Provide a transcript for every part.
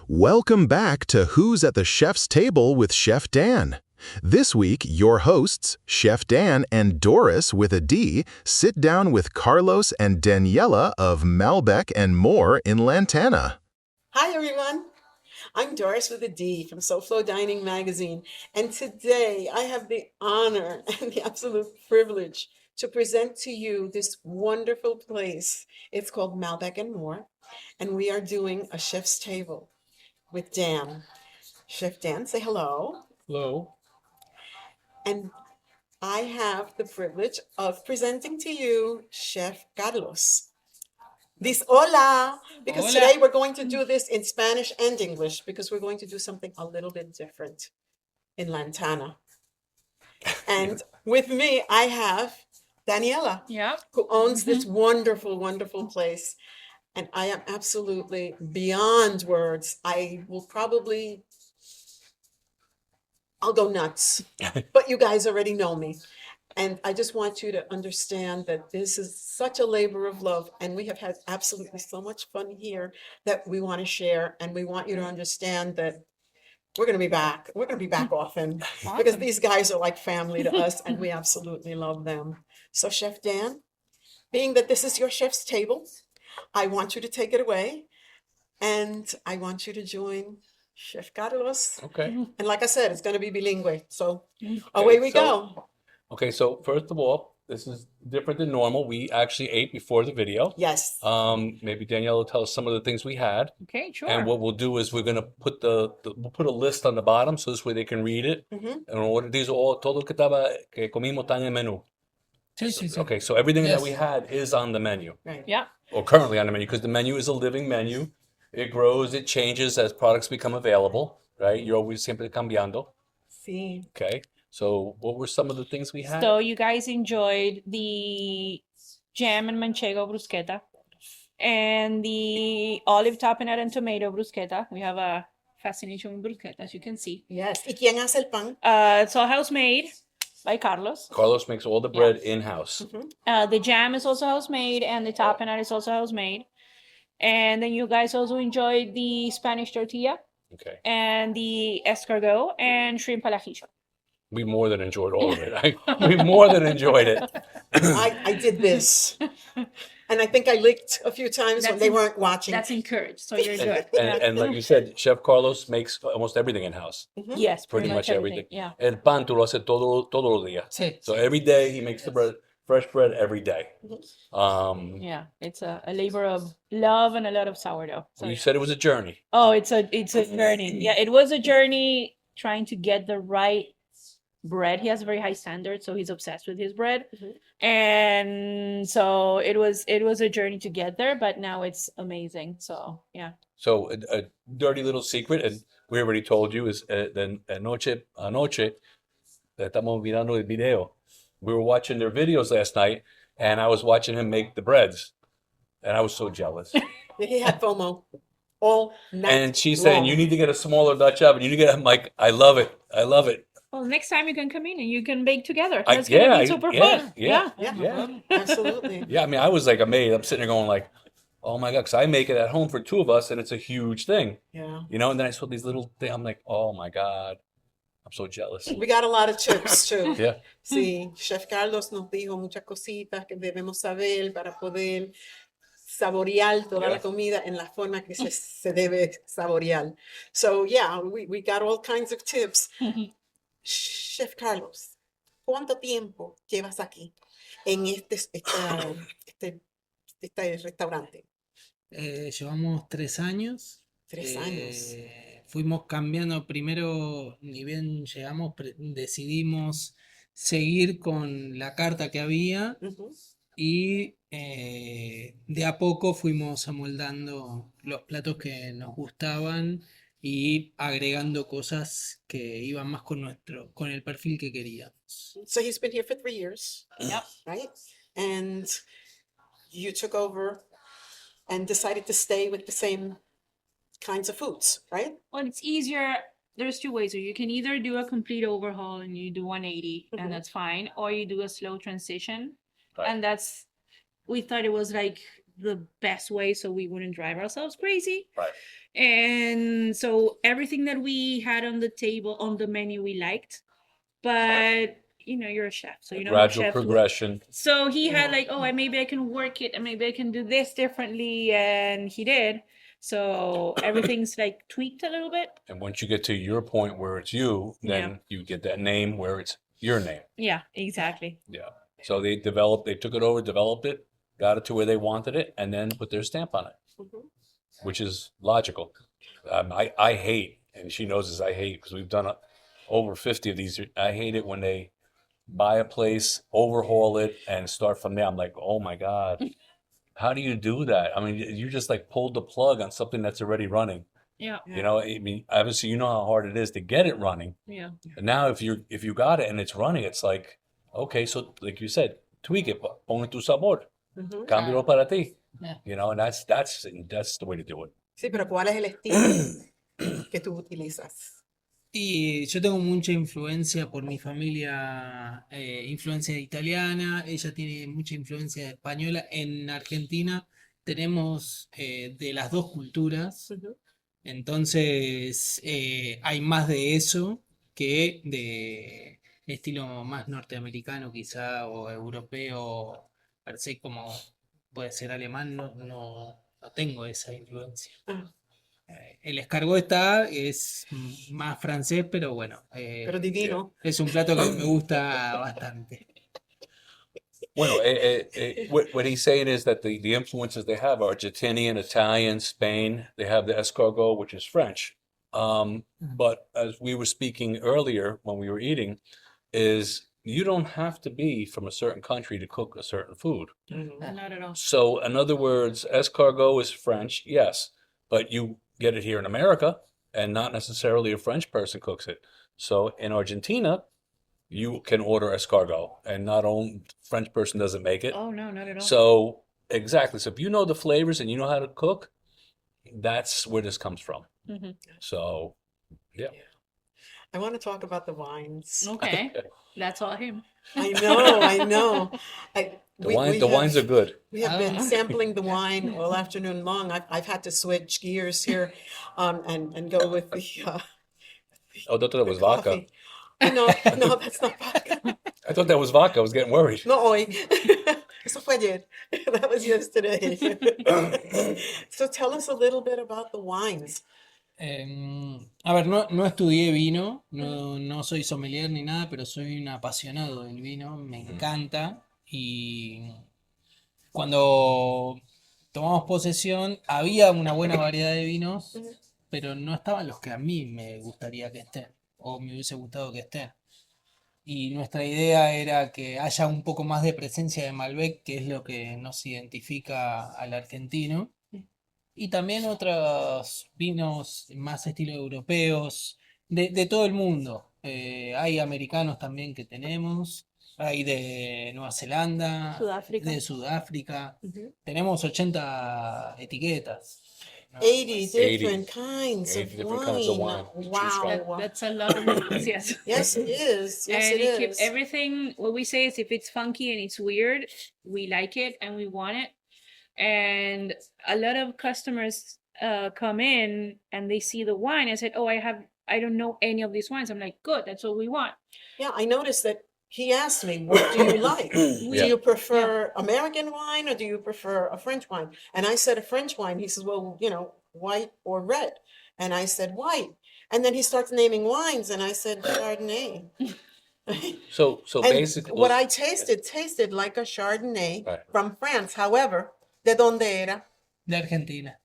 Welcome back to Who's at the Chef's Table with Chef Dan. This week, your hosts, Chef Dan and Doris with a D, sit down with Carlos and Daniela of Malbec and More in Lantana. Hi, everyone. I'm Doris with a D from Soulful Dining Magazine, and today I have the honor and the absolute privilege to present to you this wonderful place. It's called Malbec and More, and we are doing a chef's table with Dan. Chef Dan, say hello. Hello. And I have the privilege of presenting to you Chef Carlos. This hola, because Hola. today we're going to do this in Spanish and English because we're going to do something a little bit different in Lantana. And with me, I have Daniela, who owns this wonderful, wonderful place. And I am absolutely beyond words. I'll go nuts. But you guys already know me. And I just want you to understand that this is such a labor of love. And we have had absolutely so much fun here that we want to share. And we want you to understand that we're going to be back. We're going to be back often because these guys are like family to us and we absolutely love them. So Chef Dan, being that this is your chef's table, I want you to take it away. And I want you to join Chef Carlos. Okay. And like I said, it's going to be bilingue. So away we go. Okay, so first of all, this is different than normal. We actually ate before the video. Yes. Maybe Danielle will tell us some of the things we had. Okay, sure. And what we'll do is we're gonna put we'll put a list on the bottom so this way they can read it. And what these are all todo que comimos está en el menú. Sí. Okay, so everything Yes. that we had is on the menu. Right. Yeah. Or currently on the menu, because the menu is a living menu. It grows, it changes as products become available, right? You're always siempre cambiando. Sí. Okay. So what were some of the things we had? So you guys enjoyed the jam and manchego bruschetta and the olive tapenade and tomato bruschetta. We have a fascination with bruschetta, as you can see. Yes. ¿Y quién hace el pan? It's all house made by Carlos. Carlos makes all the bread in-house. The jam is also house made and the tapenade is also house made. And then you guys also enjoyed the Spanish tortilla Okay. and the escargot and shrimp al ajillo. We more than enjoyed all of it. We more than enjoyed it. I did this. And I think I licked a few times when they weren't watching. That's encouraged, so you're good. And like you said, Chef Carlos makes almost everything in-house. Yes, Pretty much everything. Yeah. El pan tú lo hace todos los días. Sí. So every day he makes the bread, fresh bread every day. Yeah, it's a labor of love and a lot of sourdough. So You said it was a journey. Oh, it's a journey. Yeah, it was a journey trying to get the right bread. He has very high standards, so he's obsessed with his bread. And so it was a journey to get there, but now it's amazing. So yeah. So a dirty little secret, and we already told you, is anoche estamos mirando el video. We were watching their videos last night, and I was watching him make the breads, and I was so jealous. He had FOMO all night And she's long. saying, you need to get a smaller Dutch oven. You need to get, I'm like, I love it. I love it. Well, next time you can come in and you can bake together. I- That's gonna yeah, be super yeah, fun. yeah. Yeah, absolutely. Yeah, I mean, I was like amazed. I'm sitting there going like, oh my God, because I make it at home for two of us, and it's a huge thing. Yeah. You know, and then I saw these little things. I'm like, oh my God, I'm so jealous. We got a lot of tips too. Yeah. Sí, Chef Carlos nos dijo muchas cositas que debemos saber para poder saborear toda la comida en la forma que se debe saborear. So yeah, we got all kinds of tips. Chef Carlos, ¿cuánto tiempo llevas aquí en este restaurante? Llevamos 3 años. 3 años. Fuimos cambiando primero, ni bien llegamos, decidimos seguir con la carta que había y de a poco fuimos amoldando los platos que nos gustaban y agregando cosas que iban más con el perfil que queríamos. So he's been here for 3 years. Yep. Right? And you took over and decided to stay with the same kinds of foods, right? Well, it's easier. There's two ways. So you can either do a complete overhaul and you do 180 and that's fine, or you do a slow transition. Right. And we thought it was like the best way so we wouldn't drive ourselves crazy. Right. And so everything that we had on the table, on the menu, we liked. But you're a chef, so Gradual chefs progression. So he had Yeah. like, oh, maybe I can work it, and maybe I can do this differently, and he did. So everything's like tweaked a little bit. And once you get to your point where it's you, then you get that name where it's your name. Yeah, exactly. Yeah. So they took it over, developed it, got it to where they wanted it, and then put their stamp on it, which is logical. I hate, and she knows this, I hate, because we've done over 50 of these. I hate it when they buy a place, overhaul it, and start from there. I'm like, oh my God, how do you do that? I mean, you just like pulled the plug on something that's already running. Yeah. You know, I mean, obviously, you know how hard it is to get it running. Yeah. And now, if you got it and it's running, it's like, okay, so like you said, tweak it, ponle tu sabor, cámbialo para ti. Yeah. You know, and that's the way to do it. Sí, pero ¿cuál es el estilo que tú utilizas? Y yo tengo mucha influencia por mi familia, influencia italiana, ella tiene mucha influencia española. En Argentina tenemos de las dos culturas, entonces hay más de eso que de estilo más norteamericano quizá o europeo, per se, como puede ser alemán, no tengo esa influencia. El escargot es más francés, pero bueno, Pero divino. es un plato que me gusta bastante. Well, what he's saying is that the influences they have are Argentinian, Italian, Spain. They have the escargot, which is French. But as we were speaking earlier when we were eating, is you don't have to be from a certain country to cook a certain food. Not at all. So, in other words, escargot is French, yes, but you get it here in America, and not necessarily a French person cooks it. So, in Argentina, you can order escargot, and not only French person doesn't make it. Oh, no, not at all. So, exactly. So, if you know the flavors and you know how to cook, that's where this comes from. So, yeah. I want to talk about the wines. Okay, that's all him. I know. The wines are good. We have been sampling the wine all afternoon long. I've had to switch gears here, and go with the. Oh, I thought that was vodka. No, that's not vodka. I thought that was vodka. I was getting worried. No hoy. Eso fue ayer. That was yesterday. So tell us a little bit about the wines. A ver, no estudié vino, no soy sommelier ni nada, pero soy un apasionado del vino, me encanta. Y cuando tomamos posesión había una buena variedad de vinos, pero no estaban los que a mí me gustaría que estén, o me hubiese gustado que estén. Y nuestra idea era que haya un poco más de presencia de Malbec, que es lo que nos identifica al argentino. Y también otros vinos más estilo europeos, de todo el mundo. Hay americanos también que tenemos, hay de Nueva Zelanda, Sudáfrica. de Sudáfrica. Tenemos 80 etiquetas. 80 different kinds 80 of different kinds of wine to choose Wow. That's a lot of names, yes. Yes, it is. Yes, And it keep is. everything, what we say is if it's funky and it's weird, we like it and we want it. And a lot of customers come in and they see the wine and said, oh, I don't know any of these wines. I'm like, good, that's what we want. Yeah, I noticed that he asked me, what do you like? Do you prefer American wine or do you prefer a French wine? And I said a French wine. He says, well, white or red. And I said, white. And then he starts naming wines and I said, Chardonnay. So And basically, what I tasted like a Chardonnay Right. from France. However, ¿de dónde era? De Argentina.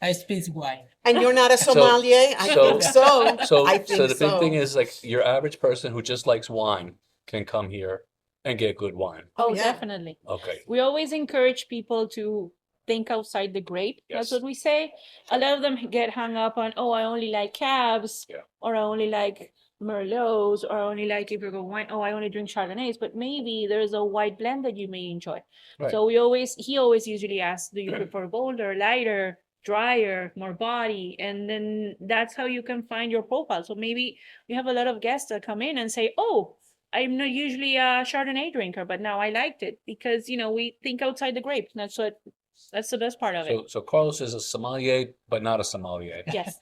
I speak wine. And you're not a sommelier? I think so. So I think the big thing is like your average person who just likes wine can come here and get good wine. Oh, yeah. definitely. Okay. We always encourage people to think outside the grape. That's Yes. what we say. A lot of them get hung up on, oh, I only like cabs, Yeah. or I only like Merlots, or I only like if you go wine, oh, I only drink Chardonnays. But maybe there's a white blend that you may enjoy. Right. So he always usually asks, do you prefer bolder, lighter, drier, more body? And then that's how you can find your profile. So maybe we have a lot of guests that come in and say, oh, I'm not usually a Chardonnay drinker, but now I liked it because, we think outside the grape. That's the best part of it. So Carlos is a sommelier, but not a sommelier. Yes.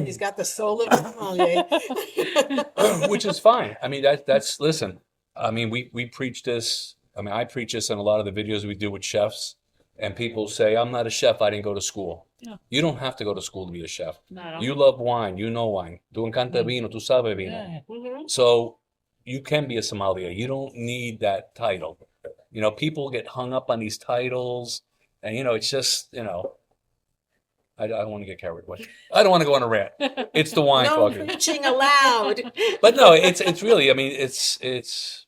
He's got the soul of a sommelier. Which is fine. I mean, that's listen. I mean, we preach this. I mean, I preach this in a lot of the videos we do with chefs, and people say, "I'm not a chef. I didn't go to school." No. You don't have to go to school to be a chef. No. You love wine. You know wine. Tu encanta vino. Tu sabe vino. Yeah. Mhm. So you can be a sommelier. You don't need that title. People get hung up on these titles, and it's just I don't want to get carried away. I don't want to go on a rant. It's the wine No talking. preaching allowed. But no, it's really. I mean, it's.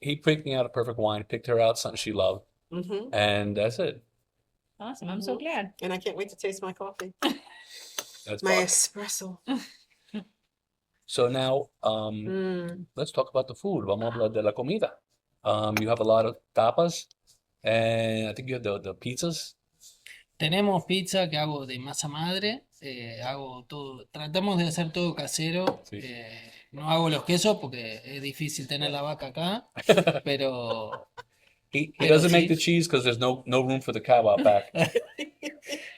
He picked me out a perfect wine. Picked her out something she loved, Hmm. and that's it. Awesome. I'm so glad. And I can't wait to taste my coffee. That's My fine. espresso. So now, let's talk about the food. Vamos a hablar de la comida. You have a lot of tapas, and I think you have the pizzas. Tenemos pizza que hago de masa madre, hago todo, tratamos de hacer todo casero, Sí. No hago los quesos porque es difícil tener la vaca acá, pero, He Pero doesn't make sí. the cheese because there's no room for the cow out back.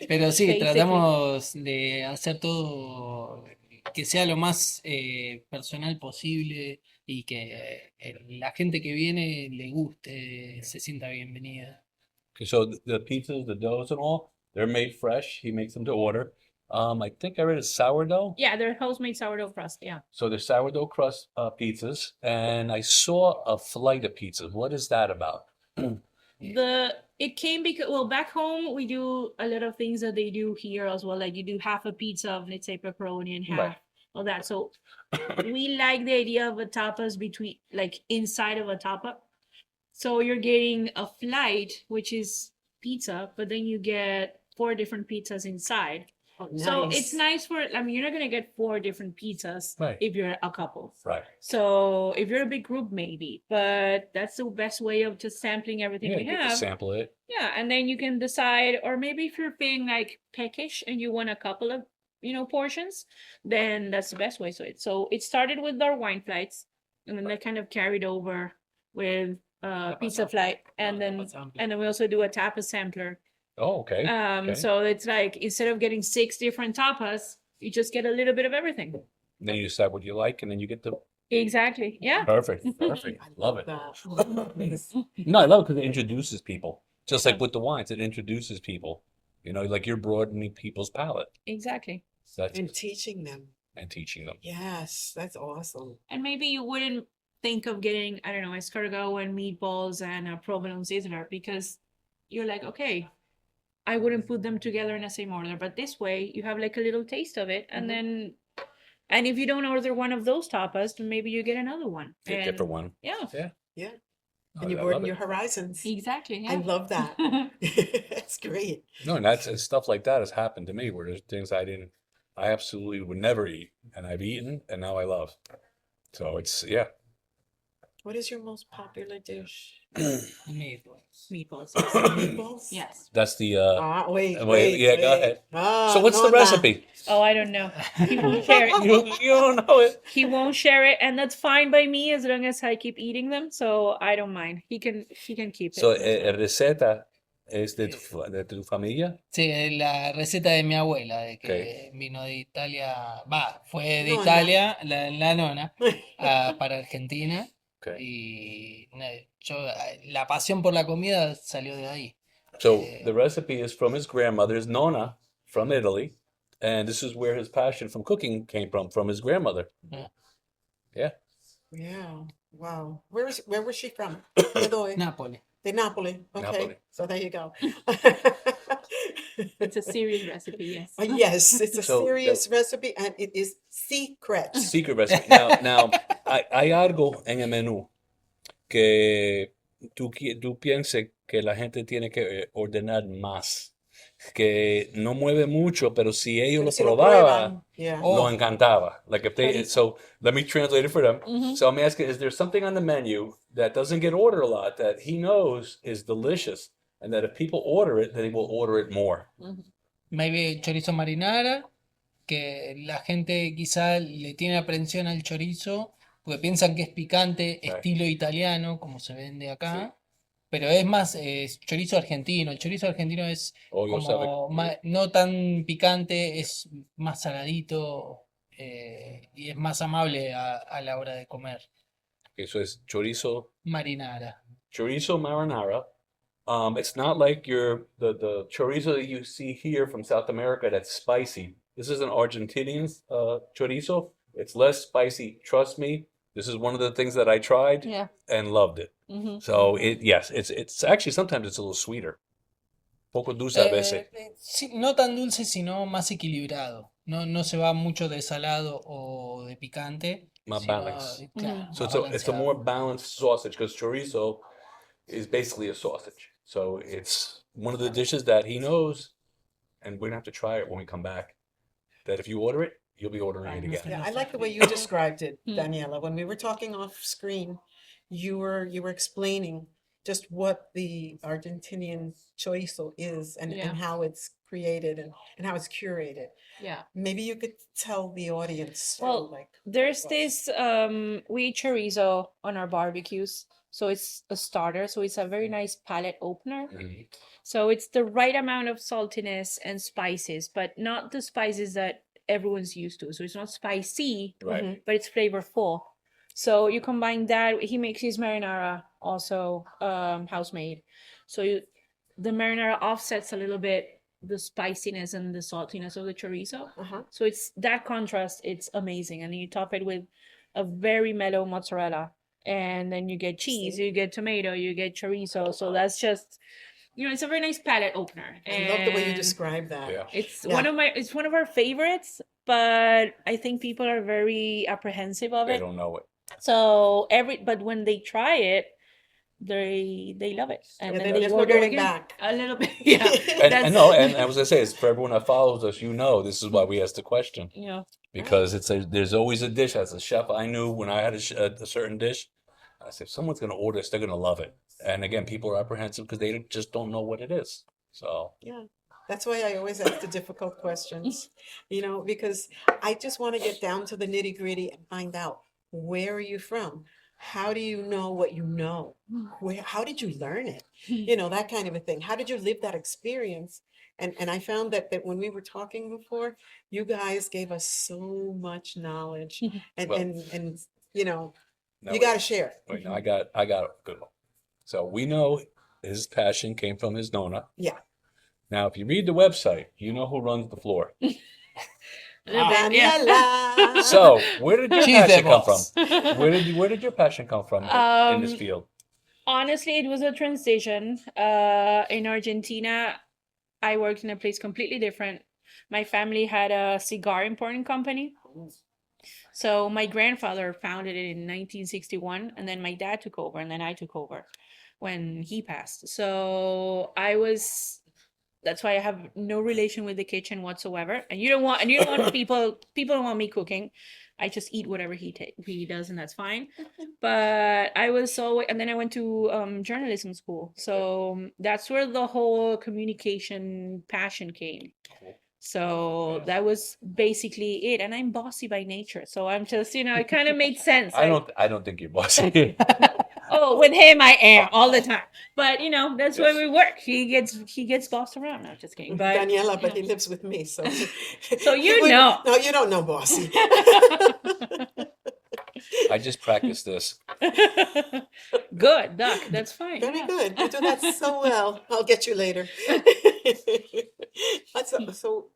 pero sí, Basically. tratamos de hacer todo que sea lo más personal posible y que la gente que viene le guste, se sienta bienvenida. Okay, so the pizzas, the doughs, and all, they're made fresh. He makes them to order. I think I read it's sourdough. Yeah, they're house-made sourdough crust. Yeah. So they're sourdough crust pizzas, and I saw a flight of pizzas. What is that about? It came because back home we do a lot of things that they do here as well. Like you do half a pizza of, let's say, pepperoni and half Right. of that. So we like the idea of a tapas between, like, inside of a tapa. So you're getting a flight, which is pizza, but then you get 4 different pizzas inside. Oh, So it's nice you're not gonna get 4 different pizzas Right. if you're a couple. Right. So if you're a big group, maybe, but that's the best way of just sampling everything Yeah, we you get to have. sample it. Yeah, and then you can decide, or maybe if you're being like peckish and you want a couple of portions, then that's the best way. So it started with our wine flights, and then that kind of carried over with pizza flight, and then we also do a tapas sampler. Oh, okay. Okay. So it's like instead of getting 6 different tapas, you just get a little bit of everything. Then you decide what you like, and then you get the Exactly. Yeah. perfect. Perfect. I Love it. that. No, I love it because it introduces people. Just like with the wines, it introduces people. Like you're broadening people's palate. Exactly. That's And teaching them. and teaching them. Yes, that's awesome. And maybe you wouldn't think of getting, I don't know, escargot and meatballs and a provolone sizzler because you're like, okay, I wouldn't put them together in the same order. But this way, you have like a little taste of it. And then, and if you don't order one of those tapas, then maybe you get another one. Get And- different one. Yeah, Yeah. Oh, And you I broaden love your it. horizons. exactly. I Yeah. love that. That's great. No, and and stuff like that has happened to me where there's things I absolutely would never eat, and I've eaten, and now I love. So it's What is your most popular dish? Meatballs. Meatballs. Meatballs? Yes. that's the. Wait. Yeah, go ahead. Ah, So what's the no, recipe? Oh, I don't know. He won't share it. You don't know it. He won't share it, and that's fine by me as long as I keep eating them. So I don't mind. He can keep it. So receta es de tu familia. Sí, es la receta de mi abuela, de que Ok. vino de Italia, fue de Nona. Italia, la nona, para Argentina. Okay. Y la pasión por la comida salió de ahí. So the recipe is from his grandmother's Nona from Italy, and this is where his passion from cooking came from his grandmother. Yeah. Yeah. Yeah. Wow. Where was she from? ¿De dónde? Nápoles. De Napoli. Okay. Napoli. So there you go. It's a serious recipe, yes. Yes, it's a So serious recipe and it is secret. Secret recipe. Now, hay algo en el menú que tú pienses que la gente tiene que ordenar más, que no mueve mucho, pero si ellos lo Si lo probaban, prueban, yeah. Oh. lo encantaba. Like if they, so let me translate it for them. So I'm asking, is there something on the menu that doesn't get ordered a lot that he knows is delicious, and that if people order it, then he will order it more? Maybe chorizo marinara, que la gente quizá le tiene aprensión al chorizo porque piensan que es picante, Right. estilo italiano, como se vende acá, pero es más chorizo argentino. El chorizo argentino es Oh, you also have como no tan picante, es más saladito y es más amable a la hora de comer. okay, so it's chorizo Marinara. marinara. It's not like the chorizo that you see here from South America that's spicy. This is an Argentinian chorizo. It's less spicy. Trust me. This is one of the things that I tried Yeah. and loved it. Mhm. So it's actually sometimes it's a little sweeter. Poco dulce a veces. Sí, no tan dulce, sino más equilibrado. No se va mucho de salado o de picante, Más sino, balance. claro, So más it's a balanceado. more balanced sausage because chorizo is basically a sausage. So it's one of the dishes that he knows, and we're gonna have to try it when we come back. That if you order it, you'll be ordering it again. Yeah, I like the way you described it, Daniela. When we were talking off screen, you were explaining just what the Argentinian chorizo is and how it's created and how it's curated. Yeah. Maybe you could tell the audience. Well, there's this we eat chorizo on our barbecues. So it's a starter. So it's a very nice palate opener. Mhm. So it's the right amount of saltiness and spices, but not the spices that everyone's used to. So it's not spicy, Right. but it's flavorful. So you combine that. He makes his marinara also house made. So the marinara offsets a little bit the spiciness and the saltiness of the chorizo. So it's that contrast. It's amazing, and you top it with a very mellow mozzarella, and then you get cheese, you get tomato, you get chorizo. So that's just, it's a very nice palate opener. I love the way you And describe that. Yeah. It's Yeah. one of our favorites, but I think people are very apprehensive of They it. don't know it. So but when they try it, they love it, and Yeah, then they they just order going it again. back. A little bit, yeah. And no, and I was gonna say, it's for everyone that follows us, this is why we asked the question. Yeah. Because there's always a dish. As a chef, I knew when I had a certain dish, I said, if someone's going to order this, they're going to love it. And again, people are apprehensive because they just don't know what it is. So Yeah. That's why I always ask the difficult questions, because I just want to get down to the nitty gritty and find out, where are you from? How do you know what you know? How did you learn it? That kind of a thing. How did you live that experience? And I found that when we were talking before, you guys gave us so much knowledge, and Well, now you got to share. wait, now I got a good one. So we know his passion came from his nona. Yeah. Now, if you read the website, you know who runs the floor. Daniela. So where did your She's the passion come from? boss. Where did your passion come from in this field? Honestly, it was a transition. In Argentina, I worked in a place completely different. My family had a cigar importing company. So my grandfather founded it in 1961, and then my dad took over, and then I took over when he passed. So that's why I have no relation with the kitchen whatsoever. And you don't want people don't want me cooking. I just eat whatever he does, and that's fine. But I was and then I went to journalism school. So that's where the whole communication passion came. So that was basically it. And I'm bossy by nature. So I'm just, it kind of made sense. I don't think you're bossy. Oh, with him I am all the time. But that's why we work. He gets bossed around. No, just kidding. But Daniela, but he lives with me, so So you know. No, you don't know, bossy. I just practiced this. Good, Doc. That's fine. Very yeah. good. You do that so well. I'll get you later. So,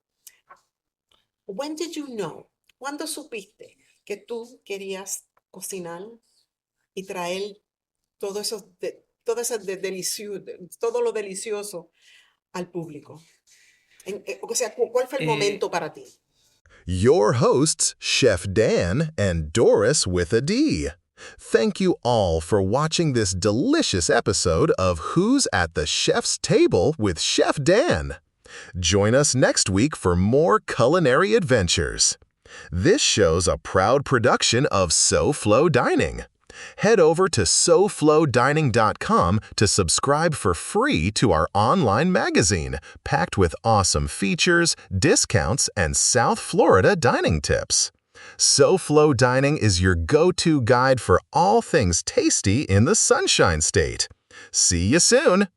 when did you know? ¿Cuándo supiste que tú querías cocinar y traer todo lo delicioso al público? O sea, ¿cuál fue el momento para ti? Your hosts, Chef Dan and Doris with a D. Thank you all for watching this delicious episode of Who's at the Chef's Table with Chef Dan. Join us next week for more culinary adventures. This show's a proud production of SoFlo Dining. Head over to SoFloDining.com to subscribe for free to our online magazine, packed with awesome features, discounts, and South Florida dining tips. SoFlo Dining is your go-to guide for all things tasty in the Sunshine State. See you soon!